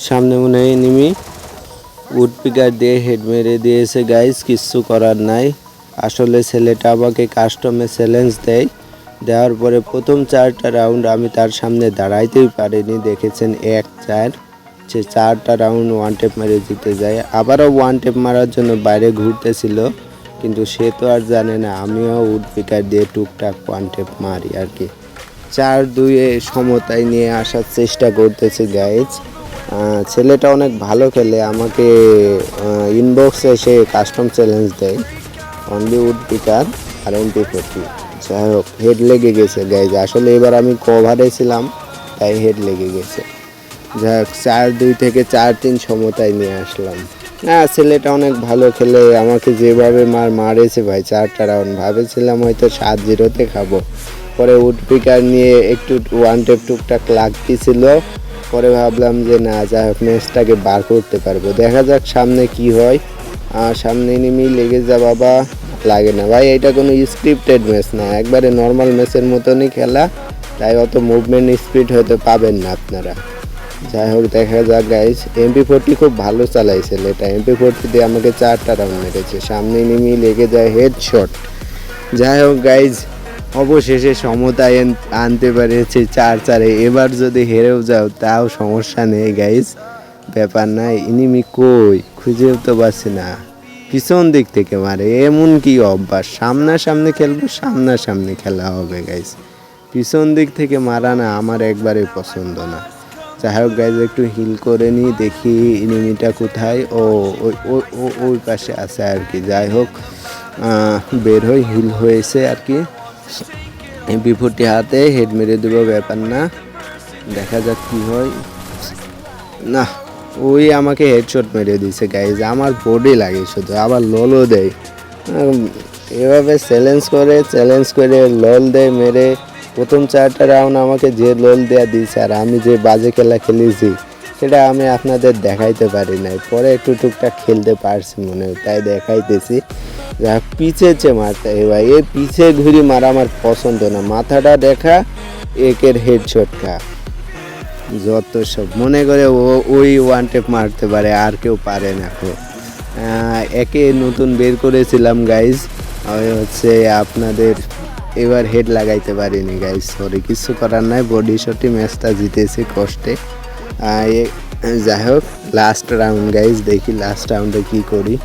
সামনে মনে হয় এনিমি উড পিকার দিয়ে হেড মেরে দিয়েছে গাইস, কিচ্ছু করার নাই। আসলে ছেলেটা আমাকে কাস্টমে চ্যালেঞ্জ দেয়, দেওয়ার পরে প্রথম 4টা রাউন্ড আমি তার সামনে দাঁড়াইতেই পারিনি। দেখেছেন 1-4, সে 4টা রাউন্ড ওয়ান টেপ মেরে জিতে যায়। আবারও ওয়ান টেপ মারার জন্য বাইরে ঘুরতেছিল, কিন্তু সে তো আর জানে না আমিও উড পিকার দিয়ে টুকটাক ওয়ান টেপ মারি আর কি। 4-2-এ সমতায় নিয়ে আসার চেষ্টা করতেছে গাইজ। ছেলেটা অনেক ভালো খেলে, আমাকে ইনবক্সে সে কাস্টম চ্যালেঞ্জ দেয়, অনলি উড পিকার আর MP40। যাই হোক, হেড লেগে গেছে গাইজ। আসলে এবার আমি কভারে ছিলাম, তাই হেড লেগে গেছে। যাই হোক, 4-2 থেকে 4-3 সমতায় নিয়ে আসলাম। ছেলেটা অনেক ভালো খেলে, আমাকে যেভাবে মারেছে ভাই 4টা রাউন্ড, ভাবেছিলাম হয়তো 7-0-তে খাবো। পরে উড পিকার নিয়ে একটু ওয়ান টেপ টুকটাক লাগতেছিল, পরে ভাবলাম যে না, যাই হোক ম্যাচটাকে বার করতে পারবো, দেখা যাক সামনে কি হয়। সামনে এনিমি লেগে যা বাবা, লাগে না ভাই, এটা কোনো স্ক্রিপ্টেড ম্যাচ না, একবারে নর্মাল ম্যাচের মতনই খেলা, তাই অত মুভমেন্ট স্পিড হয়তো পাবেন না আপনারা। যাই হোক, দেখা যাক গাইজ। MP40 খুব ভালো চালাইছে এটা, MP40 দিয়ে আমাকে 4টা রাউন্ড মেরেছে। সামনে এনিমি লেগে যায় হেডশট। যাই হোক গাইজ, অবশেষে সমতায় আনতে পেরেছে 4-4-এ। এবার যদি হেরেও যাও তাও সমস্যা নেই গাইজ, ব্যাপার নাই। এনিমি কই খুঁজেও তো পাচ্ছি না, পিছন দিক থেকে মারে, এমন কি অভ্যাস? সামনাসামনি খেলবো, সামনাসামনি খেলা হবে গাইজ, পিছন দিক থেকে মারা না আমার একবারে পছন্দ না। যাই হোক গাইজ, একটু হিল করে নিই, দেখি এনিমিটা কোথায়। ওই পাশে আছে আর কি। যাই হোক, বের হই, হিল হয়েছে আর কি। MP40 হাতে হেড মেরে দেবো, ব্যাপার না, দেখা যাক কি হয়। না, ওই আমাকে হেডশট মেরে দিয়েছে গাইজ, আমার বডি লাগে শুধু, আবার ললও দেয়। এভাবে চ্যালেঞ্জ করে লল দেয় মেরে। প্রথম 4টা রাউন্ড আমাকে যে লল দেয়া দিয়েছে আর আমি যে বাজে খেলা খেলেছি সেটা আমি আপনাদের দেখাইতে পারি নাই, পরে একটু টুকটাক খেলতে পারছি মনে হয়, তাই দেখাইতেছি। যা পিছেছে মারতে ভাই, এই পিছে ঘুরি মারা আমার পছন্দ না, মাথাটা দেখা একের হেডশট খা, যত সব মনে করে ওই ওয়ান টেপ মারতে পারে, আর কেউ পারে না। একে নতুন বের করেছিলাম গাইজ, হচ্ছে আপনাদের এবার হেড লাগাইতে পারিনি গাইজ, সরি, কিছু করার নাই, বডি শটই ম্যাচটা জিতেছি কষ্টে। যাই হোক, লাস্ট রাউন্ড গাইজ, দেখি লাস্ট রাউন্ডে কি করি।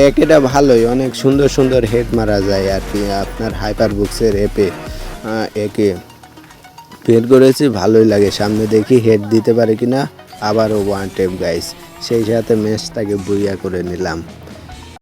একেটা ভালোই, অনেক সুন্দর সুন্দর হেড মারা যায় আর কি, আপনার হাইপার বুকসের এপে একে বের করেছি, ভালোই লাগে। সামনে দেখি হেড দিতে পারে কিনা, আবারও ওয়ান টেপ গাইজ, সেই সাথে ম্যাচটাকে বুইয়া করে নিলাম।